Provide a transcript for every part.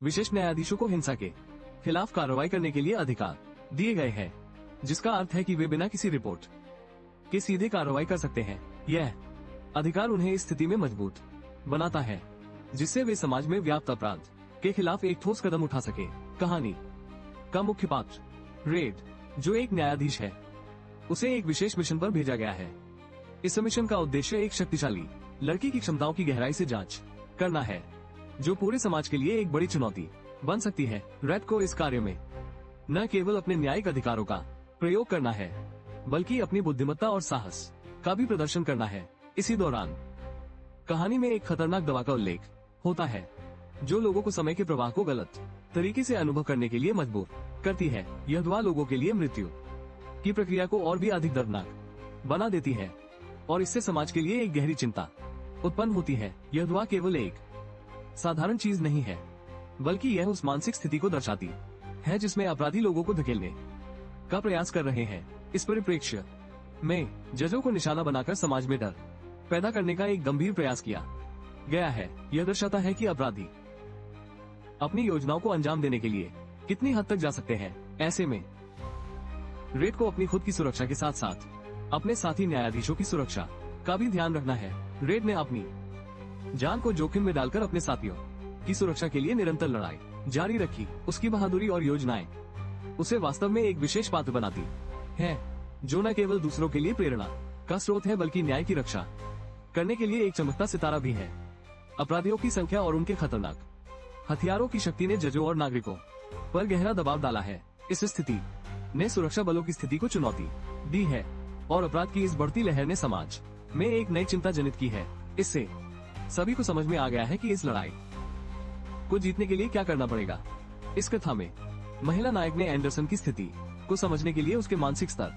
विशेष न्यायाधीशों को हिंसा के खिलाफ कार्रवाई करने के लिए अधिकार दिए गए हैं, जिसका अर्थ है कि वे बिना किसी रिपोर्ट के सीधे कार्रवाई कर सकते हैं। यह अधिकार उन्हें इस स्थिति में मजबूत बनाता है जिससे वे समाज में व्याप्त अपराध के खिलाफ एक ठोस कदम उठा सके। कहानी का मुख्य पात्र रेड, जो एक न्यायाधीश है, उसे एक विशेष मिशन पर भेजा गया है। इस मिशन का उद्देश्य एक शक्तिशाली लड़की की क्षमताओं की गहराई से जांच करना है, जो पूरे समाज के लिए एक बड़ी चुनौती बन सकती है। रेड को इस कार्य में न केवल अपने न्यायिक अधिकारों का प्रयोग करना है, बल्कि अपनी बुद्धिमत्ता और साहस का भी प्रदर्शन करना है। इसी दौरान कहानी में एक खतरनाक दवा का उल्लेख होता है, जो लोगों को समय के प्रवाह को गलत तरीके से अनुभव करने के लिए मजबूर करती है। यह दवा लोगों के लिए मृत्यु की प्रक्रिया को और भी अधिक दर्दनाक बना देती है और इससे समाज के लिए एक गहरी चिंता उत्पन्न होती है। यह दवा केवल एक साधारण चीज नहीं है, बल्कि यह उस मानसिक स्थिति को दर्शाती है जिसमें अपराधी लोगों को धकेलने का प्रयास कर रहे हैं। इस परिप्रेक्ष्य में जजों को निशाना बनाकर समाज में डर पैदा करने का एक गंभीर प्रयास किया गया है। यह दर्शाता है कि अपराधी अपनी योजनाओं को अंजाम देने के लिए कितनी हद तक जा सकते हैं। ऐसे में रेड को अपनी खुद की सुरक्षा के साथ साथ अपने साथी न्यायाधीशों की सुरक्षा का भी ध्यान रखना है। रेड ने अपनी जान को जोखिम में डालकर अपने साथियों की सुरक्षा के लिए निरंतर लड़ाई जारी रखी। उसकी बहादुरी और योजनाएं उसे वास्तव में एक विशेष पात्र बनाती है, जो न केवल दूसरों के लिए प्रेरणा का स्रोत है, बल्कि न्याय की रक्षा करने के लिए एक चमकता सितारा भी है। अपराधियों की संख्या और उनके खतरनाक हथियारों की शक्ति ने जजों और नागरिकों पर गहरा दबाव डाला है। इस स्थिति ने सुरक्षा बलों की स्थिति को चुनौती दी है और अपराध की इस बढ़ती लहर ने समाज में एक नई चिंता जनित की है। इससे सभी को समझ में आ गया है कि इस लड़ाई को जीतने के लिए क्या करना पड़ेगा। इस कथा में महिला नायक ने एंडरसन की स्थिति को समझने के लिए उसके मानसिक स्तर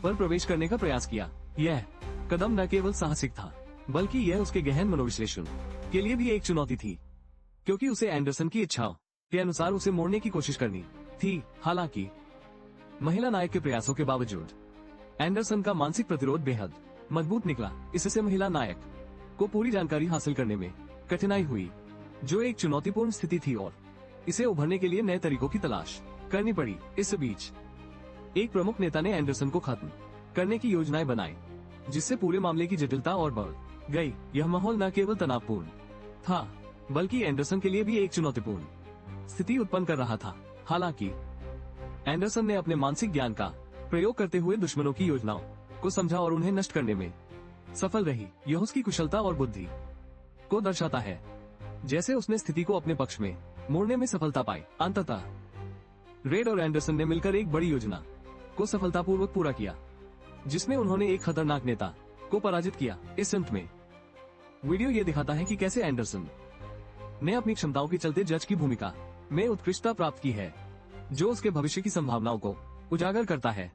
पर प्रवेश करने का प्रयास किया। यह कदम न केवल साहसिक था, बल्कि यह उसके गहन मनोविश्लेषण के लिए भी एक चुनौती थी, क्योंकि उसे एंडरसन की इच्छाओं के अनुसार उसे मोड़ने की कोशिश करनी थी। हालांकि महिला नायक के प्रयासों के बावजूद एंडरसन का मानसिक प्रतिरोध बेहद मजबूत निकला। इससे महिला नायक को पूरी जानकारी हासिल करने में कठिनाई हुई, जो एक चुनौतीपूर्ण स्थिति थी, और इसे उभरने के लिए नए तरीकों की तलाश करनी पड़ी। इस बीच एक प्रमुख नेता ने एंडरसन को खत्म करने की योजनाएं बनाई, जिससे पूरे मामले की जटिलता और बढ़ गई। यह माहौल न केवल तनावपूर्ण था, बल्कि एंडरसन के लिए भी एक चुनौतीपूर्ण स्थिति उत्पन्न कर रहा था। हालांकि एंडरसन ने अपने मानसिक ज्ञान का प्रयोग करते हुए दुश्मनों की योजनाओं को समझा और उन्हें नष्ट करने में सफल रही। यह उसकी कुशलता और बुद्धि को दर्शाता है, जैसे उसने स्थिति को अपने पक्ष में मोड़ने में सफलता पाई। अंततः रेड और एंडरसन ने मिलकर एक बड़ी योजना को सफलतापूर्वक पूरा किया, जिसमें उन्होंने एक खतरनाक नेता को पराजित किया। इस अंत में वीडियो ये दिखाता है कि कैसे एंडरसन ने अपनी क्षमताओं के चलते जज की भूमिका में उत्कृष्टता प्राप्त की है, जो उसके भविष्य की संभावनाओं को उजागर करता है।